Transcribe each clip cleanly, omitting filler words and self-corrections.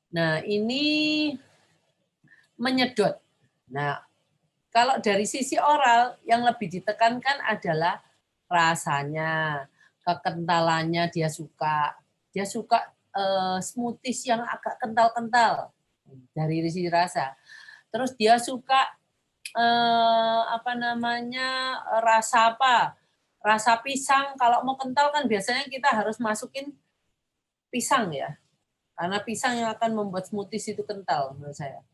Nah, ini menyedot. Nah, kalau dari sisi oral yang lebih ditekankan adalah rasanya, kekentalannya dia suka. Dia suka smoothies yang agak kental-kental dari sisi rasa. Terus dia suka apa namanya rasa apa? Rasa pisang. Kalau mau kental kan biasanya kita harus masukin pisang ya, karena pisang yang akan membuat smoothies itu kental menurut saya.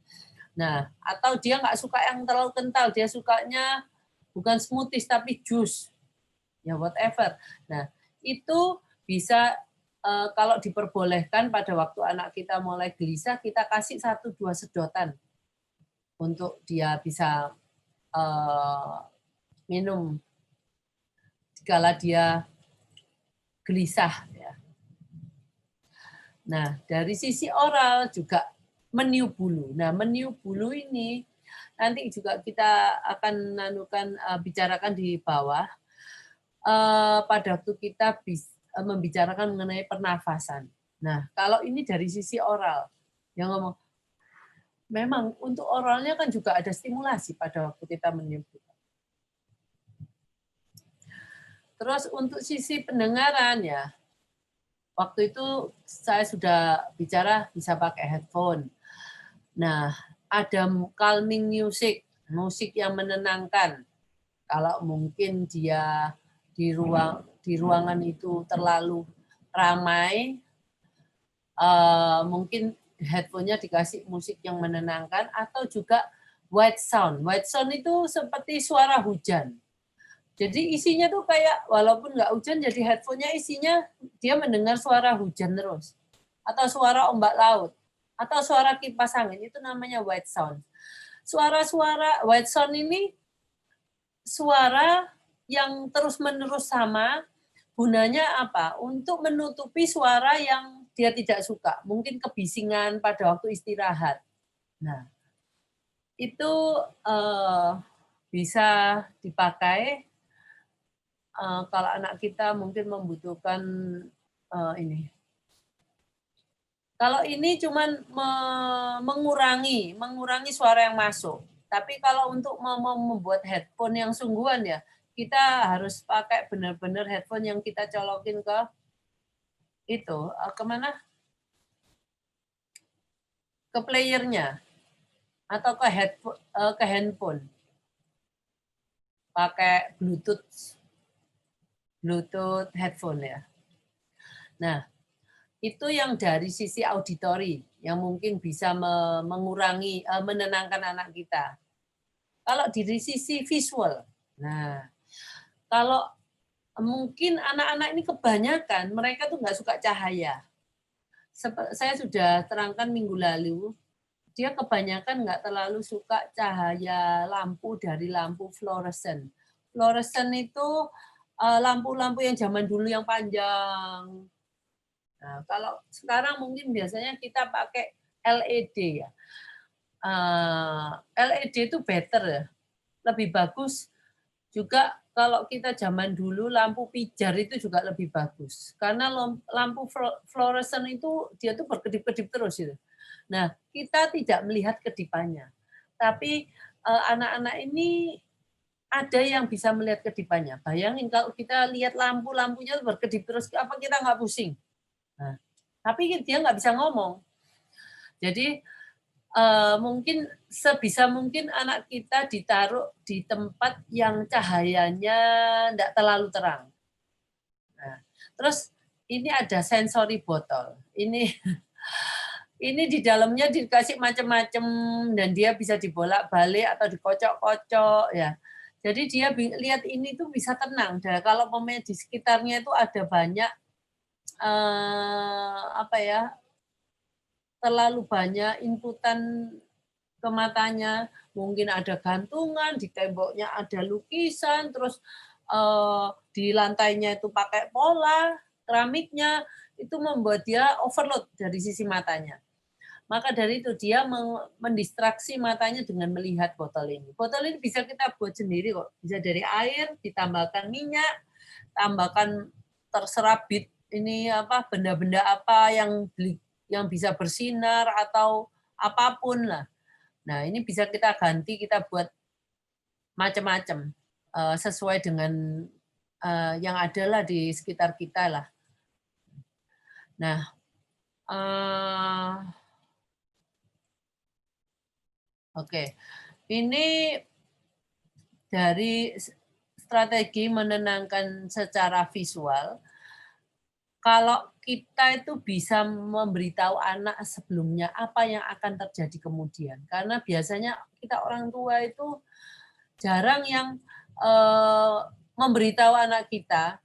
Nah, atau dia nggak suka yang terlalu kental, dia sukanya bukan smoothies tapi jus, ya whatever. Nah, itu bisa kalau diperbolehkan pada waktu anak kita mulai gelisah, kita kasih 1-2 sedotan untuk dia bisa minum kala dia gelisah. Ya. Nah, dari sisi oral juga meniup bulu. Nah, meniup bulu ini nanti juga kita akan bicarakan di bawah pada waktu kita membicarakan mengenai pernafasan. Nah, kalau ini dari sisi oral, yang ngomong, memang untuk oralnya kan juga ada stimulasi pada waktu kita meniup bulu. Terus untuk sisi pendengaran ya, waktu itu saya sudah bicara bisa pakai headphone. Nah, ada calming music, musik yang menenangkan. Kalau mungkin dia di ruangan itu terlalu ramai, mungkin headphone-nya dikasih musik yang menenangkan atau juga white sound. White sound itu seperti suara hujan. Jadi isinya tuh kayak walaupun nggak hujan, jadi headphone-nya isinya dia mendengar suara hujan terus. Atau suara ombak laut. Atau suara kipas angin, itu namanya white sound. Suara-suara white sound ini suara yang terus-menerus sama, gunanya apa? Untuk menutupi suara yang dia tidak suka. Mungkin kebisingan pada waktu istirahat. Nah, itu bisa dipakai kalau anak kita mungkin membutuhkan ini. Kalau ini cuman mengurangi suara yang masuk. Tapi kalau untuk membuat headphone yang sungguhan ya, kita harus pakai benar-benar headphone yang kita colokin ke itu kemana? Ke playernya atau ke headphone, ke handphone. Pakai Bluetooth headphone ya. Nah, itu yang dari sisi auditori yang mungkin bisa mengurangi menenangkan anak kita. Kalau dari sisi visual, nah kalau mungkin anak-anak ini kebanyakan mereka tuh nggak suka cahaya. Saya sudah terangkan minggu lalu, dia kebanyakan nggak terlalu suka cahaya lampu dari lampu fluoresen. Fluoresen itu lampu-lampu yang zaman dulu yang panjang. Nah, kalau sekarang mungkin biasanya kita pakai LED ya. LED itu better ya, lebih bagus. Juga kalau kita zaman dulu lampu pijar itu juga lebih bagus. Karena lampu fluoresen itu dia tuh berkedip-kedip terus itu. Nah, kita tidak melihat kedipannya. Tapi anak-anak ini ada yang bisa melihat kedipannya. Bayangin kalau kita lihat lampunya berkedip terus, apa kita nggak pusing? Nah, tapi dia nggak bisa ngomong. Jadi mungkin sebisa mungkin anak kita ditaruh di tempat yang cahayanya tidak terlalu terang. Nah, terus ini ada sensory botol. Ini di dalamnya dikasih macam-macam dan dia bisa dibolak-balik atau dikocok-kocok ya. Jadi dia lihat ini tuh bisa tenang. Dan kalau pemain di sekitarnya itu ada banyak apa ya, terlalu banyak inputan ke matanya, mungkin ada gantungan, di temboknya ada lukisan, terus di lantainya itu pakai pola, keramiknya, itu membuat dia overload dari sisi matanya. Maka dari itu dia mendistraksi matanya dengan melihat botol ini. Botol ini bisa kita buat sendiri kok, bisa dari air, ditambahkan minyak, tambahkan terserah bit ini apa benda-benda apa yang yang bisa bersinar atau apapun lah. Nah, ini bisa kita ganti, kita buat macam-macam sesuai dengan yang ada lah di sekitar kita lah. Nah, oke. Ini dari strategi menenangkan secara visual. Kalau kita itu bisa memberitahu anak sebelumnya apa yang akan terjadi kemudian. Karena biasanya kita orang tua itu jarang yang memberitahu anak kita,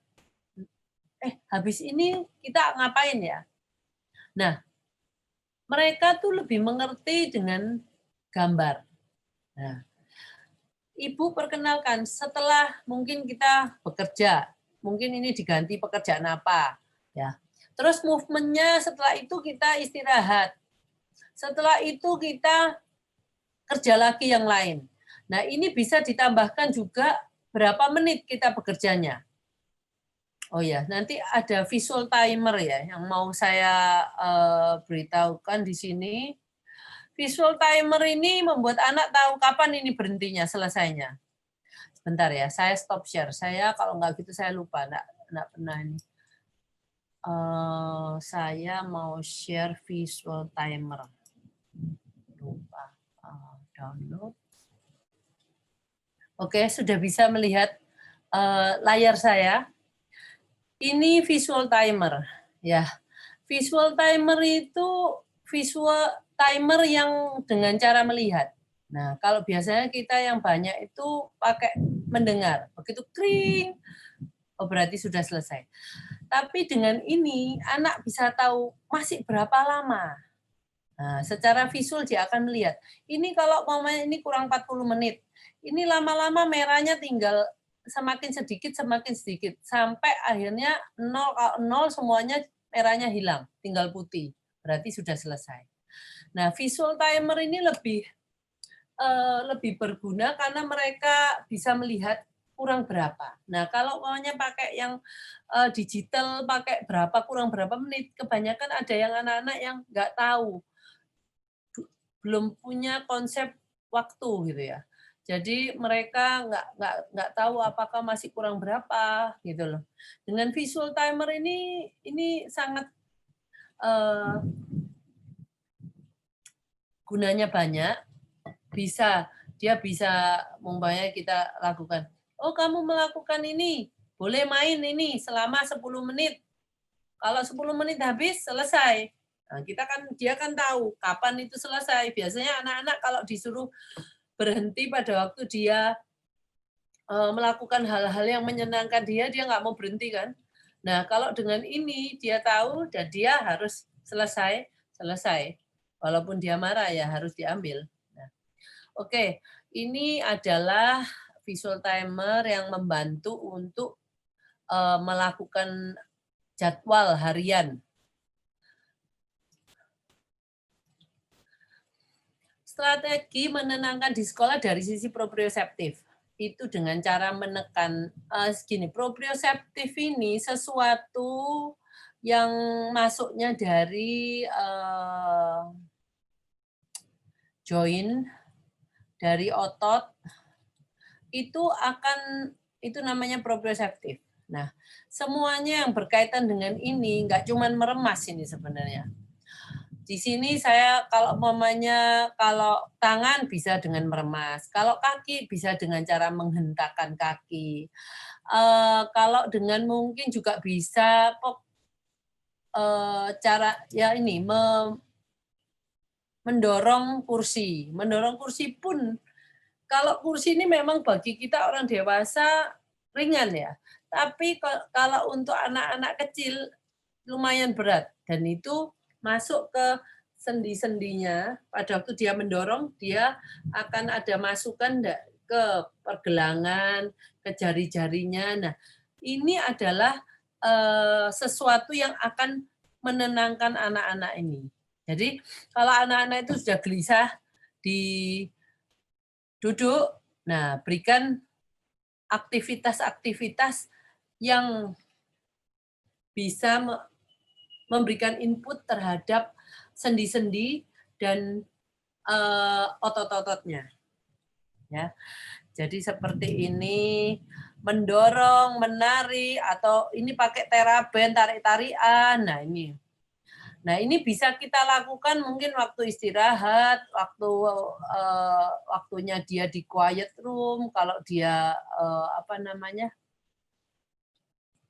habis ini kita ngapain ya? Nah, mereka tuh lebih mengerti dengan gambar. Nah, Ibu perkenalkan, setelah mungkin kita bekerja, mungkin ini diganti pekerjaan apa, ya. Terus movementnya setelah itu kita istirahat. Setelah itu kita kerja lagi yang lain. Nah, ini bisa ditambahkan juga berapa menit kita bekerjanya. Oh ya, nanti ada visual timer ya yang mau saya beritahukan di sini. Visual timer ini membuat anak tahu kapan ini berhentinya, selesainya. Sebentar ya, saya stop share. Saya kalau nggak gitu saya lupa, nggak pernah ini. Saya mau share visual timer. Lupa. Download. Oke, sudah bisa melihat layar saya. Ini visual timer, ya. Visual timer itu visual timer yang dengan cara melihat. Nah, kalau biasanya kita yang banyak itu pakai mendengar. Begitu kring, oh berarti sudah selesai. Tapi dengan ini, anak bisa tahu masih berapa lama. Nah, secara visual dia akan melihat. Ini kalau mamanya ini kurang 40 menit. Ini lama-lama merahnya tinggal semakin sedikit, sampai akhirnya 0 semuanya merahnya hilang, tinggal putih. Berarti sudah selesai. Nah, visual timer ini lebih berguna karena mereka bisa melihat kurang berapa. Nah, kalau maunya pakai yang digital, pakai kurang berapa menit, kebanyakan ada yang anak-anak yang nggak tahu, belum punya konsep waktu gitu ya. Jadi mereka nggak tahu apakah masih kurang berapa gitu loh. Dengan visual timer ini sangat gunanya banyak. Dia bisa umpamanya kita lakukan. Oh, kamu melakukan ini, boleh main ini selama 10 menit. Kalau 10 menit habis, selesai. Nah, dia kan tahu kapan itu selesai. Biasanya anak-anak kalau disuruh berhenti pada waktu dia melakukan hal-hal yang menyenangkan dia nggak mau berhenti kan. Nah, kalau dengan ini dia tahu dan dia harus selesai. Walaupun dia marah ya harus diambil. Nah, oke, ini adalah visual timer yang membantu untuk melakukan jadwal harian. Strategi menenangkan di sekolah dari sisi proprioseptif itu dengan cara menekan proprioseptif ini sesuatu yang masuknya dari join, dari otot, itu namanya proprioseptif. Nah, semuanya yang berkaitan dengan ini nggak cuma meremas ini sebenarnya. Di sini saya kalau tangan bisa dengan meremas, kalau kaki bisa dengan cara menghentakkan kaki, kalau dengan mungkin juga bisa cara ya ini mendorong kursi pun, kalau kursi ini memang bagi kita orang dewasa ringan ya, tapi kalau untuk anak-anak kecil lumayan berat dan itu masuk ke sendi-sendinya. Pada waktu dia mendorong, dia akan ada masukan ke pergelangan, ke jari-jarinya. Nah, ini adalah sesuatu yang akan menenangkan anak-anak ini. Jadi, kalau anak-anak itu sudah gelisah di duduk, nah berikan aktivitas-aktivitas yang bisa memberikan input terhadap sendi-sendi dan otot-ototnya. Ya. Jadi seperti ini, mendorong, menari, atau ini pakai teraben, tarik-tarian. Nah ini bisa kita lakukan mungkin waktu istirahat, waktunya dia di quiet room, kalau dia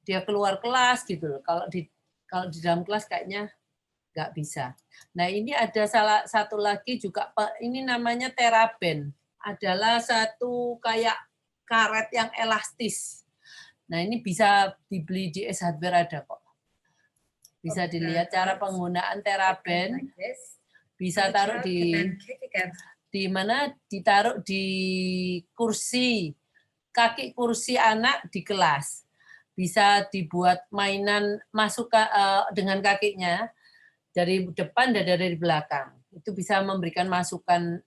dia keluar kelas gitu. Kalau di dalam kelas kayaknya nggak bisa. Nah ini ada salah satu lagi juga, ini namanya teraben. Adalah satu kayak karet yang elastis. Nah ini bisa dibeli di S Hardware, ada kok. Bisa dilihat cara penggunaan teraben. Bisa taruh di mana? Ditaruh di kursi, kaki kursi anak di kelas. Bisa dibuat mainan masuk dengan kakinya dari depan dan dari belakang. Itu bisa memberikan masukan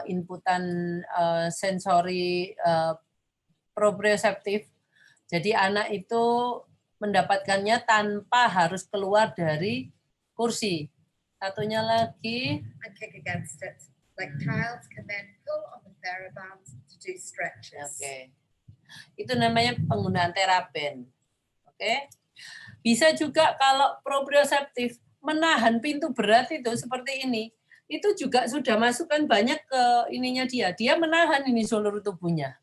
inputan sensori proprioseptif. Jadi anak itu mendapatkannya tanpa harus keluar dari kursi. Satunya lagi, like childs can then pull on the TheraBand to do stretches. Oke. Itu namanya penggunaan teraben. Oke. Bisa juga kalau proprioseptif menahan pintu berat itu seperti ini. Itu juga sudah masukkan banyak ke ininya dia. Dia menahan ini seluruh tubuhnya.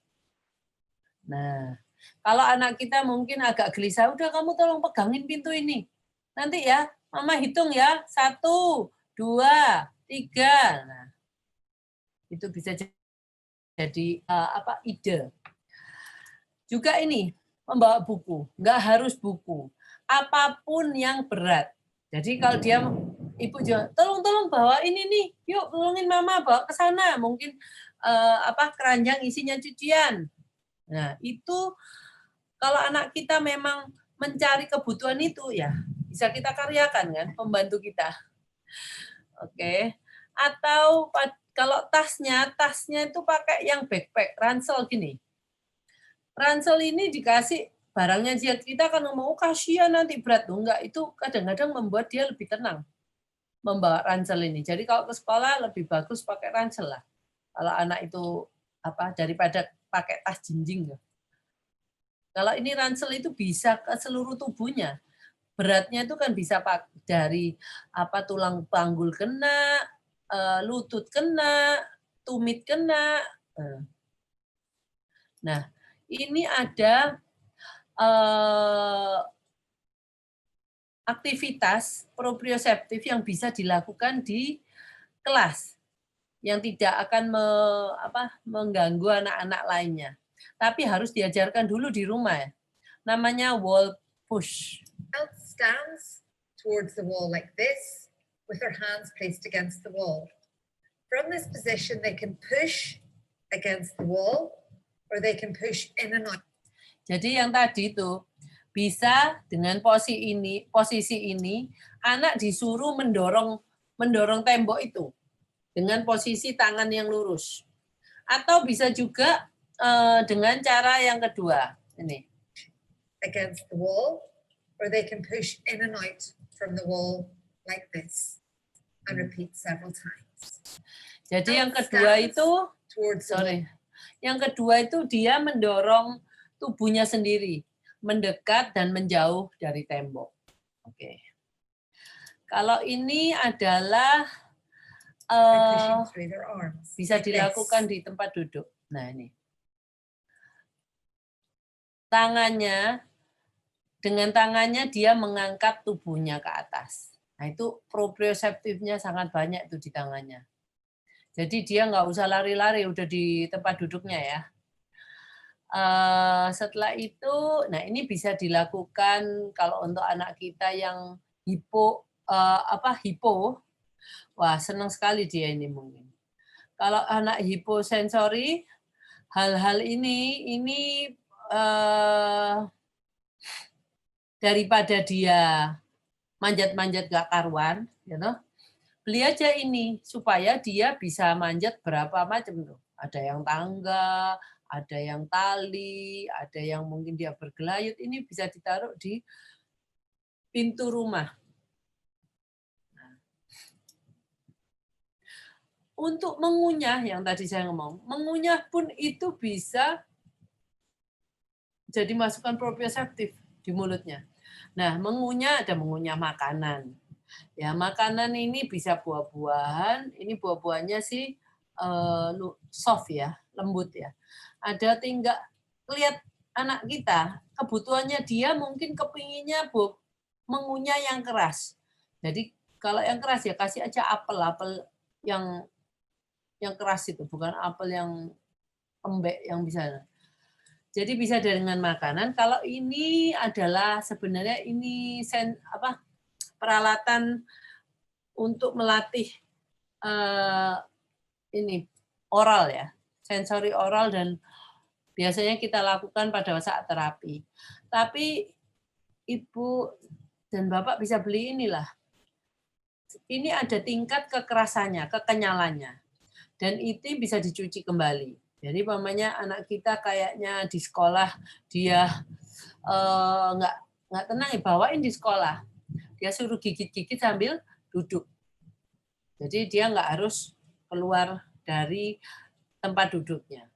Nah, kalau anak kita mungkin agak gelisah, udah kamu tolong pegangin pintu ini. Nanti ya, Mama hitung ya. 1, 2, 3. Nah, itu bisa jadi ide. Juga ini, membawa buku. Nggak harus buku. Apapun yang berat. Jadi kalau dia, ibu juga, tolong bawa ini nih, yuk tolongin mama bawa ke sana. Mungkin keranjang isinya cucian. Nah itu kalau anak kita memang mencari kebutuhan itu, ya bisa kita karyakan kan, pembantu kita. Oke. Atau kalau tasnya itu pakai yang backpack, ransel gini. Ransel ini dikasih barangnya kita kan mau kasihan nanti berat tuh, enggak, itu kadang-kadang membuat dia lebih tenang membawa ransel ini. Jadi kalau ke sekolah lebih bagus pakai ransel lah. Kalau anak itu daripada pakai tas jinjing. Kalau ini ransel itu bisa ke seluruh tubuhnya. Beratnya itu kan bisa dari tulang panggul kena, lutut kena, tumit kena. Nah, ini ada aktivitas proprioseptif yang bisa dilakukan di kelas yang tidak akan mengganggu anak-anak lainnya. Tapi harus diajarkan dulu di rumah. Namanya wall push. Child stands towards the wall like this with their hands placed against the wall. From this position they can push against the wall or they can push in and out. Jadi yang tadi itu bisa dengan posisi ini anak disuruh mendorong tembok itu dengan posisi tangan yang lurus. Atau bisa juga dengan cara yang kedua, ini. Against the wall, or they can push in and out from the wall like this and repeat several times. Jadi yang kedua itu, yang kedua itu dia mendorong tubuhnya sendiri, mendekat dan menjauh dari tembok. Oke. Kalau ini adalah bisa dilakukan di tempat duduk. Nah ini. Dengan tangannya dia mengangkat tubuhnya ke atas. Nah itu proprioseptifnya sangat banyak itu di tangannya. Jadi dia nggak usah lari-lari, udah di tempat duduknya ya. Setelah itu, nah ini bisa dilakukan kalau untuk anak kita yang hipo, wah senang sekali dia ini mungkin. Kalau anak hiposensori, hal-hal ini daripada dia manjat-manjat gak karuan, beli aja ini supaya dia bisa manjat berapa macam tuh. Ada yang tangga, ada yang tali, ada yang mungkin dia bergelayut. Ini bisa ditaruh di pintu rumah. untuk mengunyah yang tadi saya ngomong, mengunyah pun itu bisa jadi masukan proprioseptif di mulutnya. Nah, mengunyah ada mengunyah makanan. Ya, makanan ini bisa buah-buahan, ini buah-buahnya sih soft ya, lembut ya. Ada tinggal lihat anak kita, kebutuhannya dia mungkin kepinginnya mengunyah yang keras. Jadi kalau yang keras ya kasih aja apel yang keras itu, bukan apel yang lembek yang bisa. Jadi bisa dengan makanan. Kalau ini adalah sebenarnya ini peralatan untuk melatih ini oral ya, sensori oral dan biasanya kita lakukan pada saat terapi. Tapi Ibu dan Bapak bisa beli inilah. Ini ada tingkat kekerasannya, kekenyalannya. Dan itu bisa dicuci kembali. Jadi umpamanya anak kita kayaknya di sekolah dia nggak tenang ya, bawain di sekolah. Dia suruh gigit-gigit sambil duduk. Jadi dia nggak harus keluar dari tempat duduknya.